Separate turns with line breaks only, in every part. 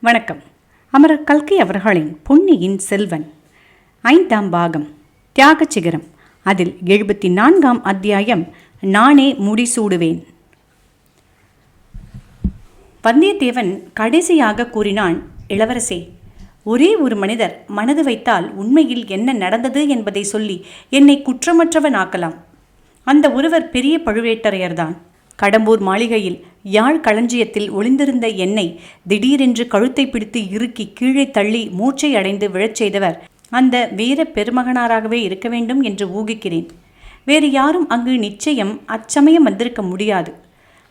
வணக்கம். அமரர் கல்கி அவர்களின் பொன்னியின் செல்வன் 5ஆம் பாகம் தியாக சிகரம். அதில் 74ஆம் அத்தியாயம் நானே முடிசூடுவேன். வந்தியத்தேவன் கடைசியாக கூறினான், இளவரசே, ஒரே ஒரு மனிதர் மனது வைத்தால் உண்மையில் என்ன நடந்தது என்பதை சொல்லி என்னை குற்றமற்றவனாக்கலாம். அந்த ஒருவர் பெரிய பழுவேட்டரையர்தான். கடம்பூர் மாளிகையில் யாழ் களஞ்சியத்தில் ஒளிந்திருந்த என்னை திடீரென்று கழுத்தை பிடித்து இறுக்கி கீழே தள்ளி மூச்சை அடைந்து விழச் செய்தவர் அந்த வீர பெருமகனாராகவே இருக்க வேண்டும் என்று ஊகிக்கிறேன். வேறு யாரும் அங்கு நிச்சயம் அச்சமயம் வந்திருக்க முடியாது.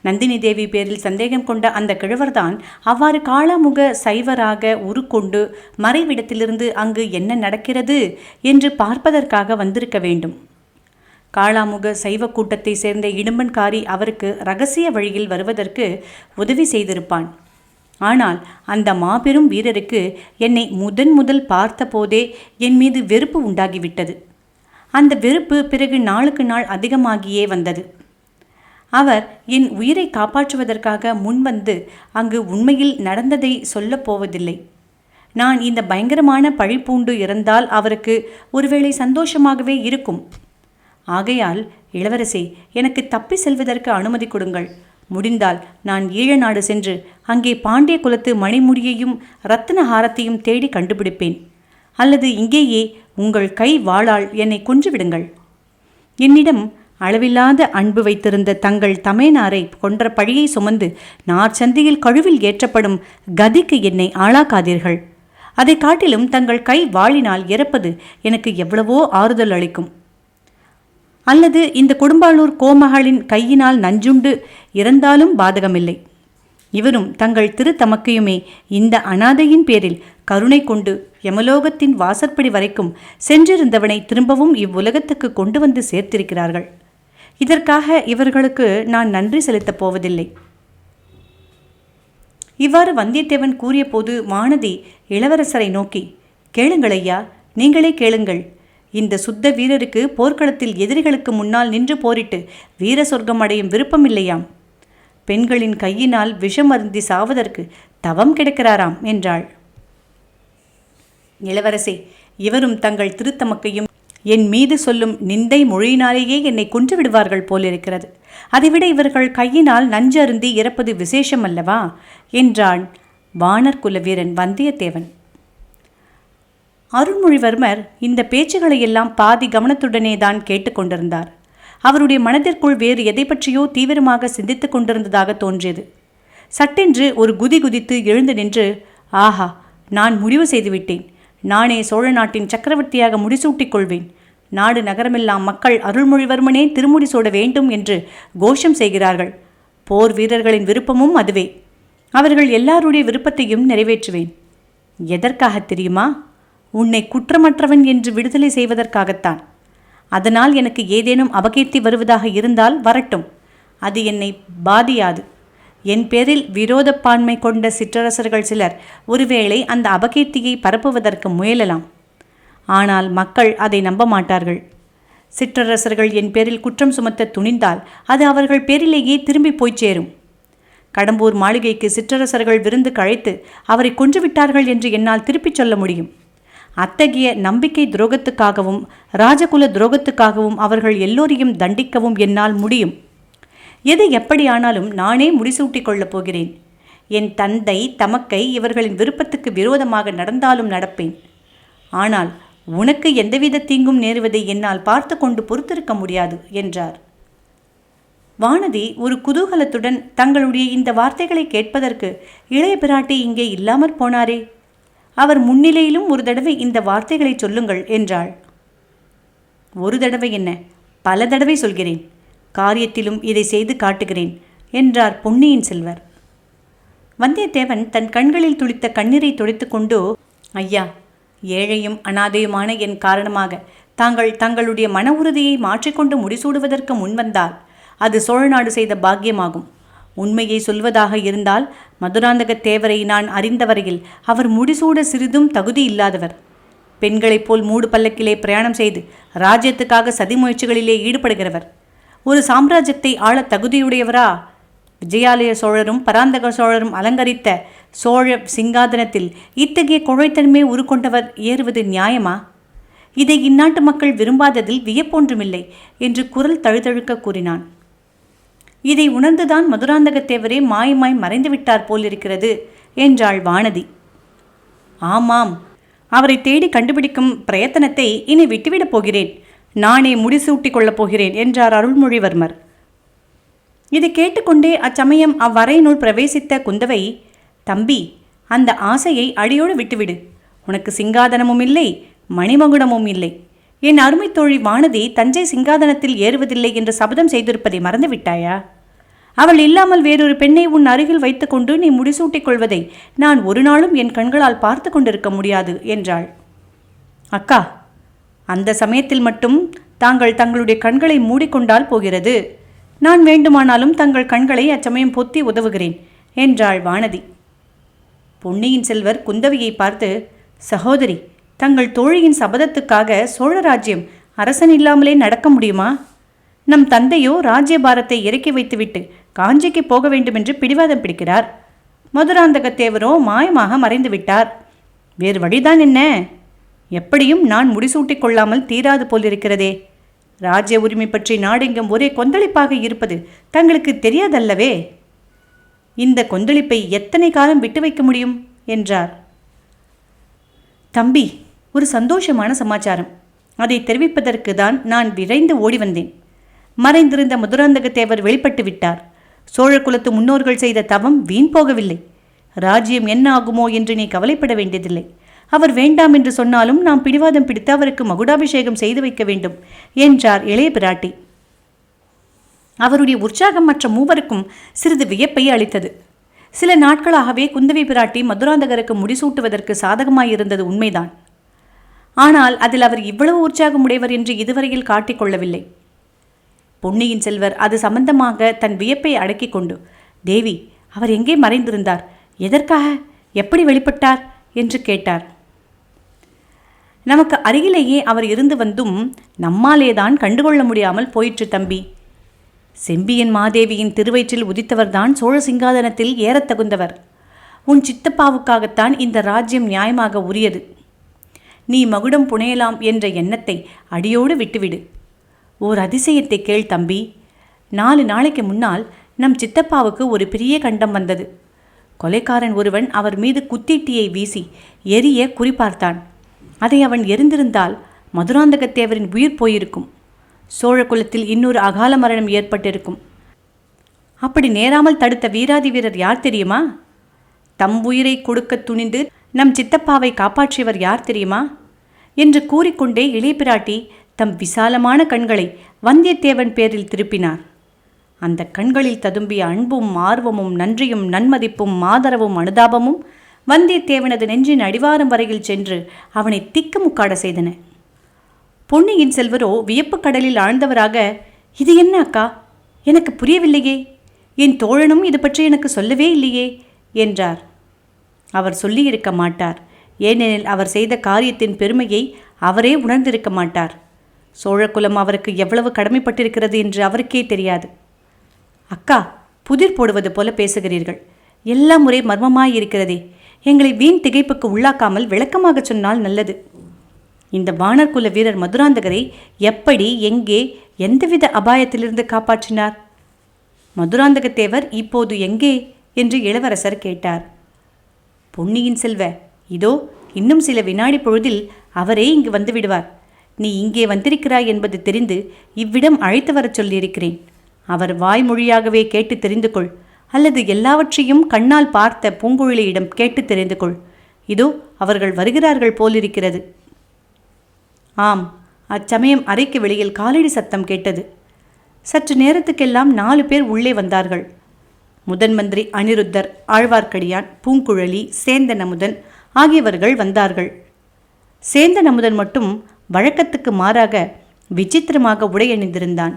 நந்தினி தேவி பேரில் சந்தேகம் கொண்ட அந்த கிழவர்தான் அவ்வாறு காளாமுக சைவராக உருக்கொண்டு மறைவிடத்திலிருந்து அங்கு என்ன நடக்கிறது என்று பார்ப்பதற்காக வந்திருக்க வேண்டும். காளாமுக சைவ கூட்டத்தை சேர்ந்த இடும்பன்காரி அவருக்கு இரகசிய வழியில் வருவதற்கு உதவி செய்திருப்பான். ஆனால் அந்த மாபெரும் வீரருக்கு என்னை முதல் பார்த்த போதே என் மீது வெறுப்பு உண்டாகிவிட்டது. அந்த வெறுப்பு பிறகு நாளுக்கு நாள் அதிகமாகியே வந்தது. அவர் என் உயிரை காப்பாற்றுவதற்காக முன்வந்து அங்கு உண்மையில் நடந்ததை சொல்லப் போவதில்லை. நான் இந்த பயங்கரமான பழி பூண்டு இறந்தால் அவருக்கு ஒருவேளை சந்தோஷமாகவே இருக்கும். ஆகையால் இளவரசே, எனக்கு தப்பி செல்வதற்கு அனுமதி கொடுங்கள். முடிந்தால் நான் ஈழ நாடு சென்று அங்கே பாண்டிய குலத்து மணிமுடியையும் இரத்தின ஹாரத்தையும் தேடி கண்டுபிடிப்பேன். அல்லது இங்கேயே உங்கள் கை வாளால் என்னை கொன்றுவிடுங்கள். என்னிடம் அளவில்லாத அன்பு வைத்திருந்த தங்கள் தமையனாரை கொன்ற பழியை சுமந்து நார்ச்சந்தியில் கழுவில் ஏற்றப்படும் கதிக்கு என்னை ஆளாக்காதீர்கள். அதை காட்டிலும் தங்கள் கை வாளினால் இறப்பது எனக்கு எவ்வளவோ ஆறுதல் அளிக்கும். அல்லது இந்த கொடும்பாளூர் கோமகளின் கையினால் நஞ்சுண்டு இறந்தாலும் பாதகமில்லை. இவரும் தங்கள் திருத்தமக்கையுமே இந்த அனாதையின் பேரில் கருணை கொண்டு யமலோகத்தின் வாசற்படி வரைக்கும் சென்றிருந்தவனை திரும்பவும் இவ்வுலகத்துக்கு கொண்டு வந்து சேர்த்திருக்கிறார்கள். இதற்காக இவர்களுக்கு நான் நன்றி செலுத்தப் போவதில்லை. இவ்வாறு வந்தியத்தேவன் கூறிய போது வானதி இளவரசரை நோக்கி, கேளுங்கள் ஐயா, நீங்களே கேளுங்கள். இந்த சுத்த வீரருக்கு போர்க்களத்தில் எதிரிகளுக்கு முன்னால் நின்று போரிட்டு வீர சொர்க்கம் அடையும் விருப்பம் இல்லையாம். பெண்களின் கையினால் விஷம் அருந்தி சாவதற்கு தவம் கிடக்கிறாராம் என்றாள். இளவரசே, இவரும் தங்கள் திருத்தமக்கையும் என் மீது சொல்லும் நிந்தை மொழியினாலேயே என்னை கொன்று விடுவார்கள் போலிருக்கிறது. அதைவிட இவர்கள் கையினால் நஞ்சு அருந்தி இறப்பது விசேஷம் அல்லவா என்றான் வானர் குல வீரன் வந்தியத்தேவன். அருள்மொழிவர்மர் இந்த பேச்சுகளையெல்லாம் பாதி கவனத்துடனே தான் கேட்டுக்கொண்டிருந்தார். அவருடைய மனதிற்குள் வேறு எதை பற்றியோ தீவிரமாக சிந்தித்து கொண்டிருந்ததாக தோன்றியது. சட்டென்று ஒரு குதி குதித்து எழுந்து நின்று, ஆஹா, நான் முடிவு செய்துவிட்டேன். நானே சோழ நாட்டின் சக்கரவர்த்தியாக முடிசூட்டிக் கொள்வேன். நாடு நகரமெல்லாம் மக்கள் அருள்மொழிவர்மனே திருமுடி சூட வேண்டும் என்று கோஷம் செய்கிறார்கள். போர் வீரர்களின் விருப்பமும் அதுவே. அவர்கள் எல்லாருடைய விருப்பத்தையும் நிறைவேற்றுவேன். எதற்காக தெரியுமா? உன்னை குற்றமற்றவன் என்று விடுதலை செய்வதற்காகத்தான். அதனால் எனக்கு ஏதேனும் அபகீர்த்தி வருவதாக இருந்தால் வரட்டும், அது என்னை பாதியாது. என் பேரில் விரோதப்பான்மை கொண்ட சிற்றரசர்கள் சிலர் ஒருவேளை அந்த அபகீர்த்தியை பரப்புவதற்கு முயலலாம். ஆனால் மக்கள் அதை நம்ப மாட்டார்கள். சிற்றரசர்கள் என் பேரில் குற்றம் சுமத்த துணிந்தால் அது அவர்கள் பேரிலேயே திரும்பி போய் சேரும். கடம்பூர் மாளிகைக்கு சிற்றரசர்கள் விருந்து கழைத்து அவரை கொன்றுவிட்டார்கள் என்று என்னால் திருப்பிச் சொல்ல முடியும். அத்தகைய நம்பிக்கை துரோகத்துக்காகவும் ராஜகுல துரோகத்துக்காகவும் அவர்கள் எல்லோரையும் தண்டிக்கவும் என்னால் முடியும். எது எப்படியானாலும் நானே முடிசூட்டிக் கொள்ளப் போகிறேன். என் தந்தை தமக்கை இவர்களின் விருப்பத்துக்கு விரோதமாக நடந்தாலும் நடப்பேன். ஆனால் உனக்கு எந்தவித தீங்கும் நேருவதை என்னால் பார்த்து கொண்டு பொறுத்திருக்க முடியாது என்றார். வானதி ஒரு குதூகலத்துடன் தங்களுடைய இந்த வார்த்தைகளை கேட்பதற்கு இளைய பிராட்டி இங்கே இல்லாமற் போனாரே, அவர் முன்னிலையிலும் ஒரு தடவை இந்த வார்த்தைகளை சொல்லுங்கள் என்றாள். ஒரு தடவை என்ன, பல தடவை சொல்கிறேன். காரியத்திலும் இதை செய்து காட்டுகிறேன் என்றார் பொன்னியின் செல்வர். வந்தியத்தேவன் தன் கண்களில் துளித்த கண்ணீரை துடைத்து கொண்டு, ஐயா, ஏழையும் அனாதையுமான என் காரணமாக தாங்கள் தங்களுடைய மன உறுதியை மாற்றிக்கொண்டு முடிசூடுவதற்கு முன்வந்தால் அது சோழநாடு செய்த பாக்கியமாகும். உண்மையை சொல்வதாக இருந்தால் மதுராந்தக தேவரை நான் அறிந்தவரையில் அவர் முடிசூட சிறிதும் தகுதி இல்லாதவர். பெண்களைப் போல் மூடு பல்லக்கிலே பிரயாணம் செய்து ராஜ்யத்துக்காக சதி முயற்சிகளிலே ஈடுபடுகிறவர். ஒரு சாம்ராஜ்யத்தை ஆள தகுதியுடையவரா? விஜயாலய சோழரும் பராந்தக சோழரும் அலங்கரித்த சோழ சிங்காதனத்தில் இத்தகைய கொழைத்தன்மை உருக்கொண்டவர் ஏறுவது நியாயமா? இதை இந்நாட்டு மக்கள் விரும்பாததில் வியப்பொன்றுமில்லை என்று குரல் தழுதழுக்க கூறினான். இதை உணர்ந்துதான் மதுராந்தகத்தேவரே மாயமாய் மறைந்துவிட்டார் போலிருக்கிறது என்றாள் வானதி. ஆமாம், அவரை தேடி கண்டுபிடிக்கும் பிரயத்தனத்தை இனி விட்டுவிடப் போகிறேன். நானே முடிசூட்டிக் கொள்ளப் போகிறேன் என்றார் அருள்மொழிவர்மர். இதை கேட்டுக்கொண்டே அச்சமயம் அவ்வறையினுள் பிரவேசித்த குந்தவை, தம்பி, அந்த ஆசையை அடியோடு விட்டுவிடு. உனக்கு சிங்காதனமும் இல்லை, மணிமகுடமும் இல்லை. என் அருமை தோழி வானதி தஞ்சை சிங்காதனத்தில் ஏறுவதில்லை என்று சபதம் செய்திருப்பதை மறந்து விட்டாயா? அவள் இல்லாமல் வேறொரு பெண்ணை உன் அருகில் வைத்துக்கொண்டு நீ முடிசூட்டிக் கொள்வதை நான் ஒரு நாளும் என் கண்களால் பார்த்து கொண்டிருக்க முடியாது என்றாள். அக்கா, அந்த சமயத்தில் மட்டும் தாங்கள் தங்களுடைய கண்களை மூடிக்கொண்டால் போகிறது. நான் வேண்டுமானாலும் தங்கள் கண்களை அச்சமயம் பொத்தி உதவுகிறேன் என்றாள் வானதி. பொன்னியின் செல்வர் குந்தவையை பார்த்து, சகோதரி, தங்கள் தோழியின் சபதத்துக்காக சோழ ராஜ்யம் அரசன் இல்லாமலே நடக்க முடியுமா? நம் தந்தையோ ராஜ்யபாரத்தை இறக்கி வைத்துவிட்டு காஞ்சிக்கு போக வேண்டுமென்று பிடிவாதம் பிடிக்கிறார். மதுராந்தகத்தேவரோ மாயமாக மறைந்து விட்டார். வேறு வழிதான் என்ன? எப்படியும் நான் முடிசூட்டிக் கொள்ளாமல் தீராது போலிருக்கிறதே. ராஜ்ய உரிமை பற்றி நாடெங்கும் ஒரே கொந்தளிப்பாக இருப்பது தங்களுக்கு தெரியாதல்லவே. இந்த கொந்தளிப்பை எத்தனை காலம் விட்டு வைக்க முடியும் என்றார். தம்பி, ஒரு சந்தோஷமான சமாச்சாரம். அதை தெரிவிப்பதற்கு தான் நான் விரைந்து ஓடி வந்தேன். மறைந்திருந்த மதுராந்தகத்தேவர் வெளிப்பட்டு விட்டார். சோழ குலத்து முன்னோர்கள் செய்த தவம் வீண் போகவில்லை. ராஜ்யம் என்ன ஆகுமோ என்று நீ கவலைப்பட வேண்டியதில்லை. அவர் வேண்டாம் என்று சொன்னாலும் நாம் பிடிவாதம் பிடித்து அவருக்கு மகுடாபிஷேகம் செய்து வைக்க வேண்டும் என்றார் இளைய பிராட்டி. அவருடைய உற்சாகம் மற்ற மூவருக்கும் சிறிது வியப்பை அளித்தது. சில நாட்களாகவே குந்தவி பிராட்டி மதுராந்தகருக்கு முடிசூட்டுவதற்கு சாதகமாயிருந்தது உண்மைதான். ஆனால் அதில் அவர் இவ்வளவு உற்சாகம் உடையவர் என்று இதுவரையில் காட்டிக்கொள்ளவில்லை. பொன்னியின் செல்வர் அது சம்பந்தமாக தன் வியப்பை அடக்கிக் கொண்டு, தேவி, அவர் எங்கே மறைந்திருந்தார்? எதற்காக? எப்படி வெளிப்பட்டார் என்று கேட்டார். நமக்கு அருகிலேயே அவர் இருந்து வந்தும் நம்மாலேதான் கண்டுகொள்ள முடியாமல் போயிற்று தம்பி. செம்பியன் மாதேவியின் திருவயிற்றில் உதித்தவர்தான் சோழ சிங்காதனத்தில் ஏறத் தகுந்தவர். உன் சித்தப்பாவுக்காகத்தான் இந்த ராஜ்யம் நியாயமாக உரியது. நீ மகுடம் புனையலாம் என்ற எண்ணத்தை அடியோடு விட்டுவிடு. ஓர் அதிசயத்தை கேள் தம்பி. 4 நாளைக்கு முன்னால் நம் சித்தப்பாவுக்கு ஒரு பெரிய கண்டம் வந்தது. கொலைக்காரன் ஒருவன் அவர் மீது குத்தீட்டியை வீசி எரிய குறிப்பார்த்தான். அதை அவன் எரிந்திருந்தால் மதுராந்தகத்தேவரின் உயிர் போயிருக்கும். சோழ குலத்தில் இன்னொரு அகால மரணம் ஏற்பட்டிருக்கும். அப்படி நேராமல் தடுத்த வீராதி வீரர் யார் தெரியுமா? தம் உயிரை கொடுக்க துணிந்து நம் சித்தப்பாவை காப்பாற்றியவர் யார் தெரியுமா என்று கூறிக்கொண்டே இளைய பிராட்டி தம் விசாலமான கண்களை வந்தியத்தேவன் பேரில் திருப்பினார். அந்த கண்களில் ததும்பிய அன்பும் ஆர்வமும் நன்றியும் நன்மதிப்பும் ஆதரவும் அனுதாபமும் வந்தியத்தேவனது நெஞ்சின் அடிவாரம் வரையில் சென்று அவனை திக்குமுக்காட செய்தன. பொன்னியின் செல்வரோ வியப்பு கடலில் ஆழ்ந்தவராக, இது என்ன அக்கா? எனக்கு புரியவில்லையே. என் தோழனும் இது பற்றி எனக்கு சொல்லவே இல்லையே என்றார். அவர் சொல்லியிருக்க மாட்டார். ஏனெனில் அவர் செய்த காரியத்தின் பெருமையை அவரே உணர்ந்திருக்க மாட்டார். சோழகுலம் அவருக்கு எவ்வளவு கடமைப்பட்டிருக்கிறது என்று அவருக்கே தெரியாது. அக்கா, புதிர் போடுவது போல பேசுகிறீர்கள். எல்லாம் ஒரே மர்மமாயிருக்கிறதே. எங்களை வீண் திகைப்புக்கு உள்ளாக்காமல் விளக்கமாக சொன்னால் நல்லது. இந்த வானர்குல வீரர் மதுராந்தகரை எப்படி, எங்கே, எந்தவித அபாயத்திலிருந்து காப்பாற்றினார்? மதுராந்தகத்தேவர் இப்போது எங்கே என்று இளவரசர் கேட்டார். பொன்னியின் செல்வ, இதோ இன்னும் சில வினாடி பொழுதில் அவரே இங்கு வந்து விடுவார். நீ இங்கே வந்திருக்கிறாய் என்பது தெரிந்து இவ்விடம் அழைத்து வரச் சொல்லியிருக்கிறேன். அவர் வாய்மொழியாகவே கேட்டு தெரிந்து கொள், அல்லது எல்லாவற்றையும் கண்ணால் பார்த்த பூங்குழலியிடம் கேட்டு தெரிந்து கொள். இதோ அவர்கள் வருகிறார்கள் போலிருக்கிறது. ஆம், அச்சமயம் அறைக்கு வெளியில் காலடி சத்தம் கேட்டது. சற்று நேரத்துக்கெல்லாம் 4 பேர் உள்ளே வந்தார்கள். முதன் மந்திரி அனிருத்தர், ஆழ்வார்க்கடியான், பூங்குழலி, சேந்தன் அமுதன் ஆகியவர்கள் வந்தார்கள். சேந்தன் அமுதன் மட்டும் வழக்கத்துக்கு மாறாக விசித்திரமாக உடையணிந்திருந்தான்.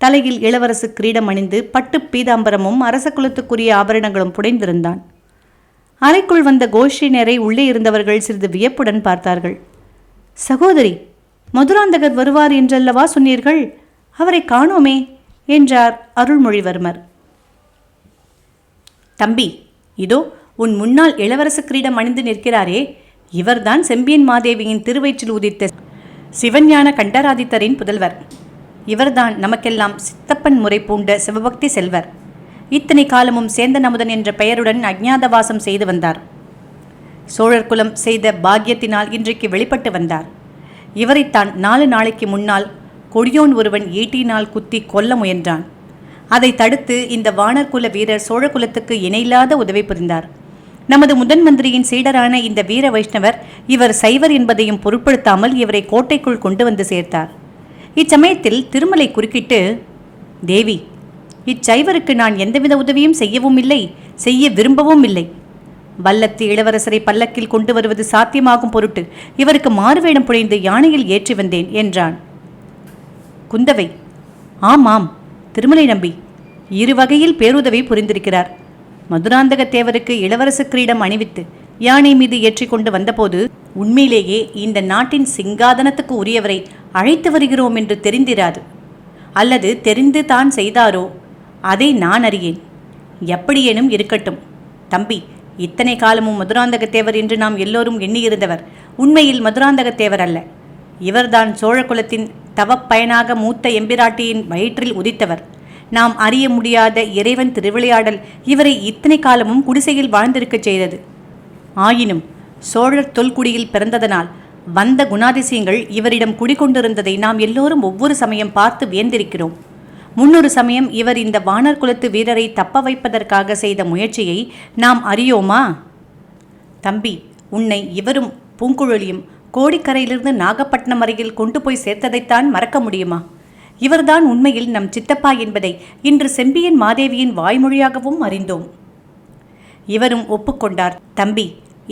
தலையில் இளவரசு கிரீடம் அணிந்து பட்டு பீதாம்பரமும் அரச குலத்துக்குரிய ஆபரணங்களும் புடைந்திருந்தான். அறைக்குள் வந்த கோஷ்டினரை உள்ளே இருந்தவர்கள் சிறிது வியப்புடன் பார்த்தார்கள். சகோதரி, மதுராந்தகர் வருவார் என்றல்லவா சொன்னீர்கள்? அவரை காணோமே என்றார் அருள்மொழிவர்மர். தம்பி, இதோ உன் முன்னால் இளவரசு கிரீடம் அணிந்து நிற்கிறாரே, இவர்தான் செம்பியன் மாதேவியின் திருவயிற்றில் உதித்த சிவஞான கண்டராதித்தரின் புதல்வர். இவர்தான் நமக்கெல்லாம் சித்தப்பன் முறை பூண்ட சிவபக்தி செல்வர். இத்தனை காலமும் சேந்தன் அமுதன் என்ற பெயருடன் அஞ்ஞாதவாசம் செய்து வந்தார். சோழர் குலம் செய்த பாக்கியத்தினால் இன்றைக்கு வெளிப்பட்டு வந்தார். இவரைத்தான் 4 நாளைக்கு முன்னால் கொடியோன் ஒருவன் ஈட்டினால் குத்தி கொல்ல முயன்றான். அதை தடுத்து இந்த வானர்குல வீரர் சோழகுலத்துக்கு இணையில்லாத உதவி புரிந்தார். நமது முதன் மந்திரியின் சீடரான இந்த வீர வைஷ்ணவர் இவர் சைவர் என்பதையும் பொருட்படுத்தாமல் இவரை கோட்டைக்குள் கொண்டு வந்து சேர்த்தார். இச்சமயத்தில் திருமலை குறுக்கிட்டு, தேவி, இச்சைவருக்கு நான் எந்தவித உதவியும் செய்யவும் இல்லை, செய்ய விரும்பவும் இல்லை. வல்லத்து இளவரசரை பல்லக்கில் கொண்டு வருவது சாத்தியமாகும் பொருட்டு இவருக்கு மாறுவேடம் புனைந்து யானையில் ஏற்றி வந்தேன் என்றான். குந்தவை, ஆமாம், திருமலை நம்பி இரு வகையில் பேருதவி புரிந்திருக்கிறார். மதுராந்தக தேவருக்கு இளவரசு கிரீடம் அணிவித்து யானை மீது ஏற்றி கொண்டு வந்தபோது உண்மையிலேயே இந்த நாட்டின் சிங்காதனத்துக்கு உரியவரை அழைத்து வருகிறோம் என்று தெரிந்திராது. அல்லது தெரிந்து தான் செய்தாரோ அதை நான் அறியேன். எப்படியேனும் இருக்கட்டும் தம்பி, இத்தனை காலமும் மதுராந்தகத்தேவர் என்று நாம் எல்லோரும் எண்ணியிருந்தவர் உண்மையில் மதுராந்தகத்தேவர் அல்ல. இவர்தான் சோழகுலத்தின் தவப்பயனாக மூத்த எம்பிராட்டியின் வயிற்றில் உதித்தவர். நாம் அறிய முடியாத இறைவன் திருவிளையாடல் இவரை இத்தனை காலமும் குடிசையில் வாழ்ந்திருக்கச் செய்தது. ஆயினும் சோழர் தொல்குடியில் பிறந்ததனால் வந்த குணாதிசயங்கள் இவரிடம் குடிகொண்டிருந்ததை நாம் எல்லோரும் ஒவ்வொரு சமயம் பார்த்து வியந்திருக்கிறோம். முன்னொரு சமயம் இவர் இந்த வானர் குலத்து வீரரை தப்ப வைப்பதற்காக செய்த முயற்சியை நாம் அறியோமா? தம்பி, உன்னை இவரும் பூங்குழலியும் கோடிக்கரையிலிருந்து நாகப்பட்டினம் அருகில் கொண்டு போய் சேர்த்ததைத்தான் மறக்க முடியுமா? இவர்தான் உண்மையில் நம் சித்தப்பா என்பதை இன்று செம்பியன் மாதேவியின் வாய்மொழியாகவும் அறிந்தோம். இவரும் ஒப்புக்கொண்டார். தம்பி,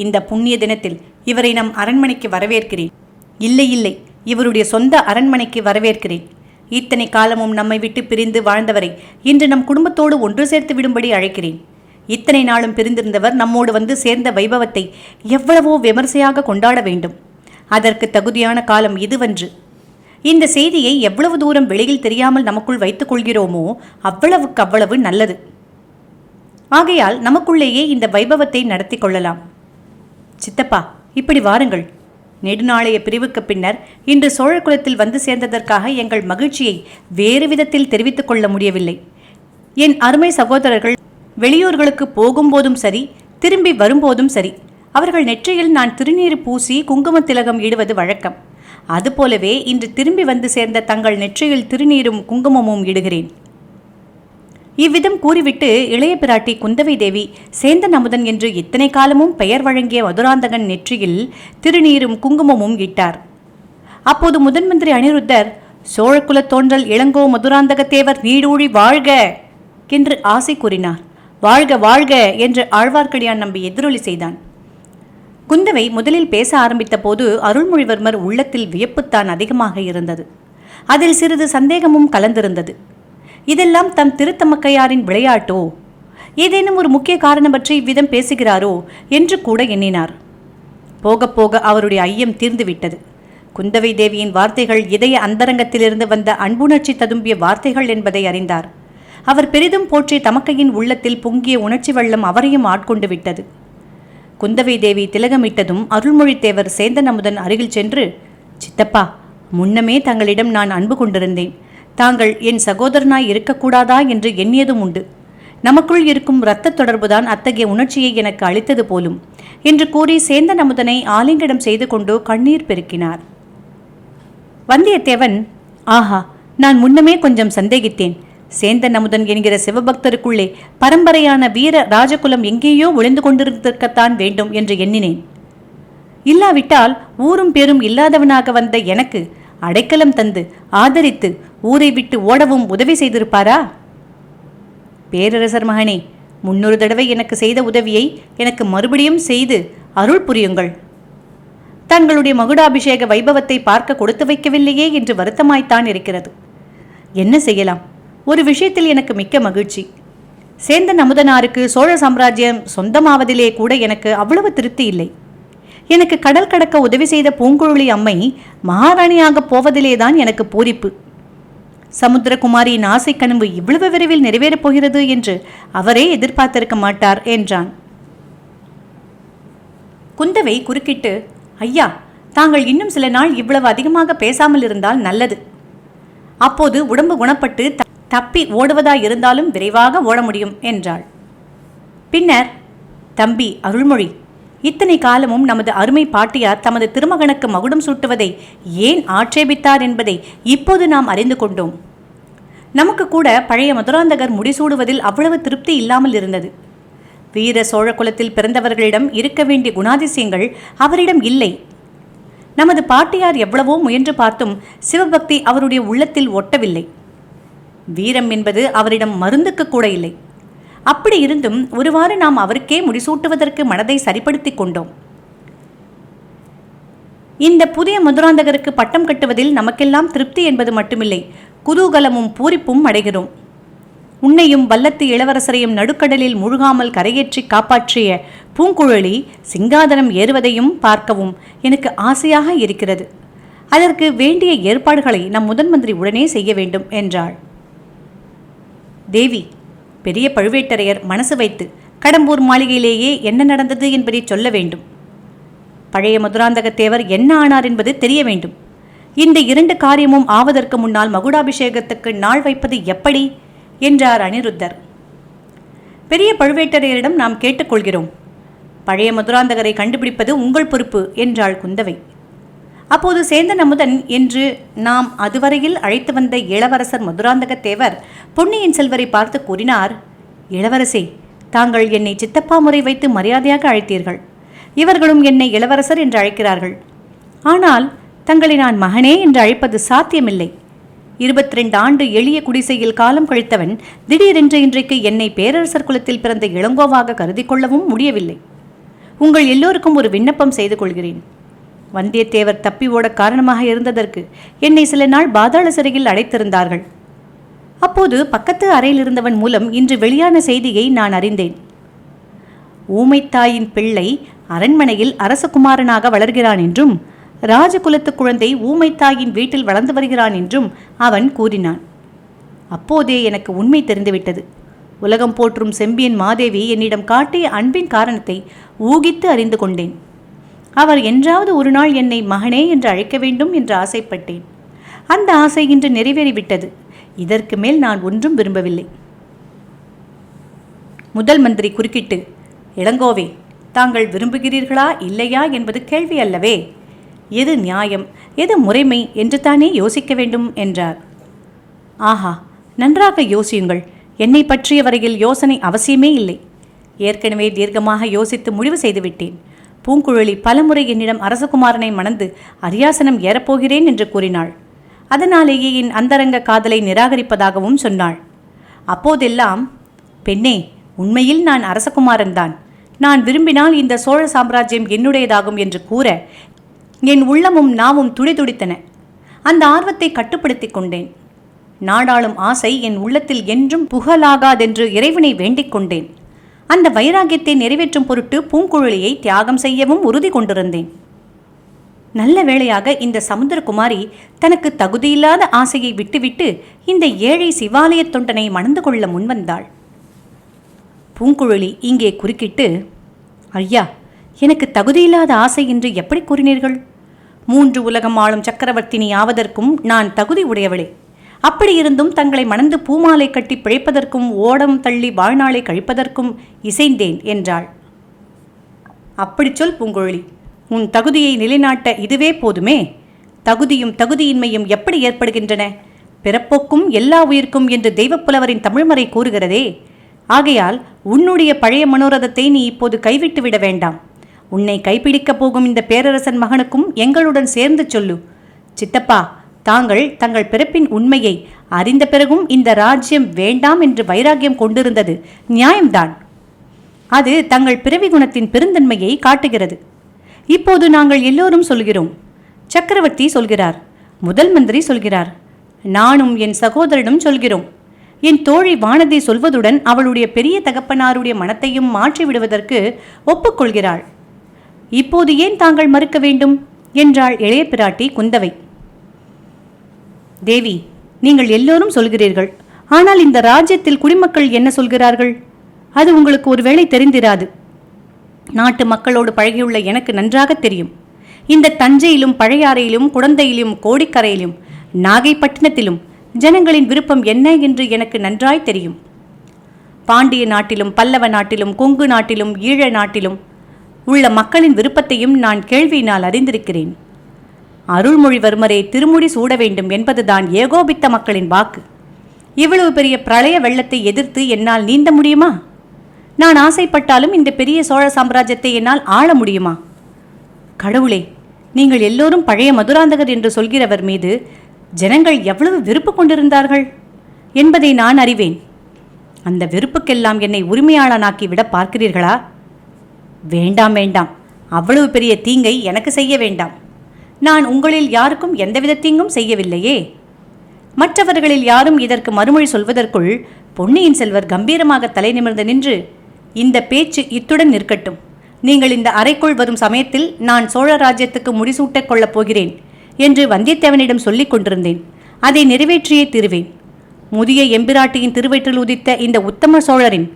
இந்த புண்ணிய தினத்தில் இவரை நம் அரண்மனைக்கு வரவேற்கிறேன். இல்லை இல்லை, இவருடைய சொந்த அரண்மனைக்கு வரவேற்கிறேன். இத்தனை காலமும் நம்மை விட்டு பிரிந்து வாழ்ந்தவரை இன்று நம் குடும்பத்தோடு ஒன்று சேர்த்து விடும்படி அழைக்கிறேன். இத்தனை நாளும் பிரிந்திருந்தவர் நம்மோடு வந்து சேர்ந்த வைபவத்தை எவ்வளவோ விமர்சையாக கொண்டாட வேண்டும். அதற்கு தகுதியான காலம் இதுவன்று. இந்த செய்தியை எவ்வளவு தூரம் வெளியில் தெரியாமல் நமக்குள் வைத்துக் கொள்கிறோமோ அவ்வளவுக்கு அவ்வளவு நல்லது. ஆகையால் நமக்குள்ளேயே இந்த வைபவத்தை நடத்தி கொள்ளலாம். சித்தப்பா, இப்படி வாருங்கள். நெடுநாளைய பிரிவுக்கு பின்னர் இன்று சோழகுலத்தில் வந்து சேர்ந்ததற்காக எங்கள் மகிழ்ச்சியை வேறு விதத்தில் தெரிவித்துக் கொள்ள முடியவில்லை. என் அருமை சகோதரர்கள் வெளியூர்களுக்கு போகும்போதும் சரி, திரும்பி வரும்போதும் சரி, அவர்கள் நெற்றியில் நான் திருநீர் பூசி குங்கும திலகம் இடுவது வழக்கம். அதுபோலவே இன்று திரும்பி வந்து சேர்ந்த தங்கள் நெற்றியில் திருநீரும் குங்குமமும் இடுகிறேன். இவ்விதம் கூறிவிட்டு இளைய பிராட்டி குந்தவை தேவி சேந்தன் அமுதன் என்று இத்தனை காலமும் பெயர் வழங்கிய மதுராந்தகன் நெற்றியில் திருநீரும் குங்குமமும் இட்டார். அப்போது முதன் மந்திரி அனிருத்தர், சோழகுல தோன்றல் இளங்கோ மதுராந்தகத்தேவர் நீடூழி வாழ்க என்று ஆசை கூறினார். வாழ்க வாழ்க என்று ஆழ்வார்க்கடியான் நம்பி எதிரொலி செய்தான். குந்தவை முதலில் பேச ஆரம்பித்த போது அருள்மொழிவர்மர் உள்ளத்தில் வியப்புத்தான் அதிகமாக இருந்தது. அதில் சிறிது சந்தேகமும் கலந்திருந்தது. இதெல்லாம் தம் திருத்தமக்கையாரின் விளையாட்டோ, ஏதேனும் ஒரு முக்கிய காரணம் பற்றி இவ்விதம் பேசுகிறாரோ என்று கூட எண்ணினார். போக போக அவருடைய ஐயம் தீர்ந்துவிட்டது. குந்தவை தேவியின் வார்த்தைகள் இதய அந்தரங்கத்திலிருந்து வந்த அன்புணர்ச்சி ததும்பிய வார்த்தைகள் என்பதை அறிந்தார். அவர் பெரிதும் போற்றி தமக்கையின் உள்ளத்தில் பொங்கிய உணர்ச்சி வெள்ளம் அவரையும் ஆட்கொண்டு விட்டது. குந்தவை தேவி திலகமிட்டதும் அருள்மொழித்தேவர் சேந்தன் அமுதன் அருகில் சென்று, சித்தப்பா, முன்னமே தங்களிடம் நான் அன்பு கொண்டிருந்தேன். தாங்கள் என் சகோதரனாய் இருக்கக்கூடாதா என்று எண்ணியதும் உண்டு. நமக்குள் இருக்கும் இரத்த தொடர்புதான் அத்தகைய உணர்ச்சியை எனக்கு அளித்தது போலும் என்று கூறி சேந்தன் அமுதனை ஆலிங்கனம் செய்து கொண்டு கண்ணீர் பெருக்கினார். வந்தியத்தேவன், ஆஹா, நான் முன்னமே கொஞ்சம் சந்தேகித்தேன். சேந்தன் அமுதன் என்கிற சிவபக்தருக்குள்ளே பரம்பரையான வீர ராஜகுலம் எங்கேயோ ஒளிந்து கொண்டிருந்திருக்கத்தான் வேண்டும் என்று எண்ணினேன். இல்லாவிட்டால் ஊரும் பேரும் இல்லாதவனாக வந்த எனக்கு அடைக்கலம் தந்து ஆதரித்து ஊரை விட்டு ஓடவும் உதவி செய்திருப்பாரா? பேரரசர் மகனே, முன்னொரு தடவை எனக்கு செய்த உதவியை எனக்கு மறுபடியும் செய்து அருள் புரியுங்கள். தங்களுடைய மகுடாபிஷேக வைபவத்தை பார்க்க கொடுத்து வைக்கவில்லையே என்று வருத்தமாய்த்தான் இருக்கிறது. என்ன செய்யலாம்? ஒரு விஷயத்தில் எனக்கு மிக்க மகிழ்ச்சி. சேந்தன் அமுதனாருக்கு சோழ சாம்ராஜ்யம் சொந்தமாவதிலே கூட எனக்கு அவ்வளவு திருப்தி இல்லை. எனக்கு கடல் கடக்க உதவி செய்த பூங்குழலி அம்மை மகாராணியாக போவதிலேதான் எனக்கு பூரிப்பு. சமுத்திரகுமாரியின் ஆசை கனவு இவ்வளவு விரைவில் நிறைவேறப் போகிறது என்று அவரே எதிர்பார்த்திருக்க மாட்டார் என்றான். குந்தவை குறுக்கிட்டு, ஐயா, தாங்கள் இன்னும் சில நாள் இவ்வளவு அதிகமாக பேசாமல் இருந்தால் நல்லது. அப்போது உடம்பு குணப்பட்டு தப்பி ஓடுவதாயிருந்தாலும் விரைவாக ஓட முடியும் என்றாள். பின்னர், தம்பி அருள்மொழி, இத்தனை காலமும் நமது அருமை பாட்டியார் தமது திருமகனுக்கு மகுடம் சூட்டுவதை ஏன் ஆட்சேபித்தார் என்பதை இப்போது நாம் அறிந்து கொண்டோம். நமக்கு கூட பழைய மதுராந்தகர் முடிசூடுவதில் அவ்வளவு திருப்தி இல்லாமல் இருந்தது. வீர சோழ குலத்தில் பிறந்தவர்களிடம் இருக்க வேண்டிய குணாதிசயங்கள் அவரிடம் இல்லை. நமது பாட்டியார் எவ்வளவோ முயன்று பார்த்தும் சிவபக்தி அவருடைய உள்ளத்தில் ஒட்டவில்லை. வீரம் என்பது அவரிடம் மருந்துக்கு கூட இல்லை. அப்படி இருந்தும் ஒருவாறு நாம் அவருக்கே முடிசூட்டுவதற்கு மனதை சரிப்படுத்தி கொண்டோம். இந்த புதிய மதுராந்தகருக்கு பட்டம் கட்டுவதில் நமக்கெல்லாம் திருப்தி என்பது மட்டுமில்லை, குதூகலமும் பூரிப்பும் அடைகிறோம். உன்னையும் வல்லத்து இளவரசரையும் நடுக்கடலில் முழுகாமல் கரையேற்றி காப்பாற்றிய பூங்குழலி சிங்காதனம் ஏறுவதையும் பார்க்கவும் எனக்கு ஆசையாக இருக்கிறது. அதற்கு வேண்டிய ஏற்பாடுகளை நம் முதன் மந்திரி உடனே செய்ய வேண்டும் என்றாள். தேவி, பெரிய பழுவேட்டரையர் மனசு வைத்து கடம்பூர் மாளிகையிலேயே என்ன நடந்தது என்பதை சொல்ல வேண்டும். பழைய மதுராந்தகத்தேவர் என்ன ஆனார் என்பது தெரிய வேண்டும். இந்த 2 காரியமும் ஆவதற்கு முன்னால் மகுடாபிஷேகத்துக்கு நாள் வைப்பது எப்படி என்றார் அனிருத்தர். பெரிய பழுவேட்டரையரிடம் நாம் கேட்டுக்கொள்கிறோம். பழைய மதுராந்தகரை கண்டுபிடிப்பது உங்கள் பொறுப்பு என்றாள் குந்தவை. அப்போது சேந்தன் அமுதன் என்று நாம் அதுவரையில் அழைத்து வந்த இளவரசர் மதுராந்தகத்தேவர் பொன்னியின் செல்வரை பார்த்து கூறினார், இளவரசே, தாங்கள் என்னை சித்தப்பா முறை வைத்து மரியாதையாக அழைத்தீர்கள். இவர்களும் என்னை இளவரசர் என்று அழைக்கிறார்கள். ஆனால் தங்களை நான் மகனே என்று அழைப்பது சாத்தியமில்லை. 22 ஆண்டு எளிய குடிசையில் காலம் கழித்தவன் திடீரென்று இன்றைக்கு என்னை பேரரசர் குலத்தில் பிறந்த இளங்கோவாக கருதி கொள்ளவும் முடியவில்லை. உங்கள் எல்லோருக்கும் ஒரு விண்ணப்பம் செய்து கொள்கிறேன். வந்தியத்தேவர் தப்பி ஓட காரணமாக இருந்ததற்கு என்னை சில நாள் பாதாள சிறையில் அடைத்திருந்தார்கள். அப்போது பக்கத்து அறையில் இருந்தவன் மூலம் இன்று வெளியான செய்தியை நான் அறிந்தேன். ஊமைத்தாயின் பிள்ளை அரண்மனையில் அரசகுமாரனாக வளர்கிறான் என்றும் ராஜகுலத்து குழந்தை ஊமைத்தாயின் வீட்டில் வளர்ந்து வருகிறான் என்றும் அவன் கூறினான். அப்போதே எனக்கு உண்மை தெரிந்துவிட்டது. உலகம் போற்றும் செம்பியன் மாதேவி என்னிடம் காட்டிய அன்பின் காரணத்தை ஊகித்து அறிந்து கொண்டேன். அவர் என்றாவது ஒரு நாள் என்னை மகனே என்று அழைக்க வேண்டும் என்று ஆசைப்பட்டேன். அந்த ஆசை இன்று நிறைவேறிவிட்டது. இதற்கு மேல் நான் ஒன்றும் விரும்பவில்லை. முதல் மந்திரி குறுக்கிட்டு, இளங்கோவே, தாங்கள் விரும்புகிறீர்களா இல்லையா என்பது கேள்வி அல்லவே. எது நியாயம், எது முறைமை என்று தானே யோசிக்க வேண்டும் என்றார். ஆஹா, நன்றாக யோசியுங்கள். என்னை பற்றிய வரையில் யோசனை அவசியமே இல்லை. ஏற்கனவே தீர்க்கமாக யோசித்து முடிவு செய்துவிட்டேன். பூங்குழலி பலமுறை என்னிடம் அரசகுமாரனை மணந்து அரியாசனம் ஏறப்போகிறேன் என்று கூறினாள். அதனாலேயே என் அந்தரங்க காதலை நிராகரிப்பதாகவும் சொன்னாள். அப்போதெல்லாம், பெண்ணே, உண்மையில் நான் அரசகுமாரன்தான். நான் விரும்பினால் இந்த சோழ சாம்ராஜ்யம் என்னுடையதாகும் என்று கூற என் உள்ளமும் நாவும் துடிதுடித்தன. அந்த ஆர்வத்தை கட்டுப்படுத்தி கொண்டேன். நாடாளும் ஆசை என் உள்ளத்தில் என்றும் புகழாகாதென்று இறைவனை வேண்டிக் கொண்டேன். அந்த வைராகியத்தை நிறைவேற்றும் பொருட்டு பூங்குழலியை தியாகம் செய்யவும் உறுதி கொண்டிருந்தேன். நல்ல வேளையாக இந்த சமுத்திரகுமாரி தனக்கு தகுதியில்லாத ஆசையை விட்டுவிட்டு இந்த ஏழை சிவாலய தொண்டனை மணந்து கொள்ள முன்வந்தாள். பூங்குழலி இங்கே குறுக்கிட்டு, ஐயா, எனக்கு தகுதியில்லாத ஆசை என்று எப்படி கூறினீர்கள்? 3 உலகம் ஆளும் சக்கரவர்த்தினி ஆவதற்கும் நான் தகுதி உடையவளே. அப்படியிருந்தும் தங்களை மணந்து பூமாலை கட்டி பிழைப்பதற்கும் ஓடம் தள்ளி வாழ்நாளை கழிப்பதற்கும் இசைந்தேன் என்றாள். அப்படி சொல் பூங்குழலி, உன் தகுதியை நிலைநாட்ட இதுவே போதுமே. தகுதியும் தகுதியின்மையும் எப்படி ஏற்படுகின்றன? பிறப்போக்கும் எல்லா உயிர்க்கும் என்று தெய்வப்புலவரின் தமிழ்மறை கூறுகிறதே. ஆகையால் உன்னுடைய பழைய மனோரதத்தை நீ இப்போது கைவிட்டு விட வேண்டாம். உன்னை கைப்பிடிக்கப் போகும் இந்த பேரரசன் மகனுக்கும் எங்களுடன் சேர்ந்து சொல்லு. சித்தப்பா, தாங்கள் தங்கள் பிறப்பின் உண்மையை அறிந்த பிறகும் இந்த ராஜ்யம் வேண்டாம் என்று வைராக்கியம் கொண்டிருந்தது நியாயம்தான். அது தங்கள் பிறவி குணத்தின் பெருந்தன்மையை காட்டுகிறது. இப்போது நாங்கள் எல்லோரும் சொல்கிறோம். சக்கரவர்த்தி சொல்கிறார், முதல் மந்திரி சொல்கிறார், நானும் என் சகோதரனும் சொல்கிறோம். என் தோழி வானதி சொல்வதுடன் அவளுடைய பெரிய தகப்பனாருடைய மனத்தையும் மாற்றி விடுவதற்கு ஒப்புக்கொள்கிறாள். இப்போது ஏன் தாங்கள் மறுக்க வேண்டும் என்றாள் இளைய பிராட்டி குந்தவை. தேவி, நீங்கள் எல்லோரும் சொல்கிறீர்கள். ஆனால் இந்த ராஜ்யத்தில் குடிமக்கள் என்ன சொல்கிறார்கள்? அது உங்களுக்கு ஒருவேளை தெரிந்திராது. நாட்டு மக்களோடு பழகியுள்ள எனக்கு நன்றாக தெரியும். இந்த தஞ்சையிலும் பழையாறையிலும் குடந்தையிலும் கோடிக்கரையிலும் நாகைப்பட்டினத்திலும் ஜனங்களின் விருப்பம் என்ன என்று எனக்கு நன்றாய் தெரியும். பாண்டிய நாட்டிலும் பல்லவ நாட்டிலும் கொங்கு நாட்டிலும் ஈழ நாட்டிலும் உள்ள மக்களின் விருப்பத்தையும் நான் கேள்வியினால் அறிந்திருக்கிறேன். அருள்மொழிவர்மரை திருமுடி சூட வேண்டும் என்பதுதான் ஏகோபித்த மக்களின் வாக்கு. இவ்வளவு பெரிய பிரளய வெள்ளத்தை எதிர்த்து என்னால் நீந்த முடியுமா? நான் ஆசைப்பட்டாலும் இந்த பெரிய சோழ சாம்ராஜ்யத்தை என்னால் ஆள முடியுமா? கடவுளே, நீங்கள் எல்லோரும் பழைய மதுராந்தகர் என்று சொல்கிறவர் மீது ஜனங்கள் எவ்வளவு வெறுப்பு கொண்டிருந்தார்கள் என்பதை நான் அறிவேன். அந்த வெறுப்புக்கெல்லாம் என்னை உரிமையாளனாக்கி விட பார்க்கிறீர்களா? வேண்டாம் வேண்டாம், அவ்வளவு பெரிய தீங்கை எனக்கு செய்ய வேண்டாம். நான் உங்களில் யாருக்கும் எந்தவித தீங்கும் செய்யவில்லையே. மற்றவர்களில் யாரும் இதற்கு மறுமொழி சொல்வதற்குள் பொன்னியின் செல்வர் கம்பீரமாக தலை நிமிர்ந்து நின்று, இந்த பேச்சு இத்துடன் நிற்கட்டும். நீங்கள் இந்த அறைக்குள் வரும் சமயத்தில் நான் சோழ ராஜ்யத்துக்கு முடிசூட்டக் கொள்ளப் போகிறேன் என்று வந்தியத்தேவனிடம் சொல்லிக் கொண்டிருந்தேன். அதை நிறைவேற்றியே தீருவேன். முதிய எம்பிராட்டியின் திருவயிற்றில் உதித்த இந்த உத்தம சோழரின்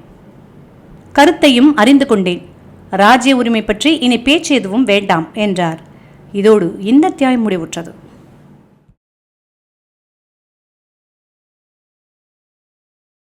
கருத்தையும் அறிந்து கொண்டேன். ராஜ்ய உரிமை பற்றி இனி பேச்சு எதுவும் வேண்டாம் என்றார். இதோடு இந்த அத்தியாயம் முடிவுற்றது.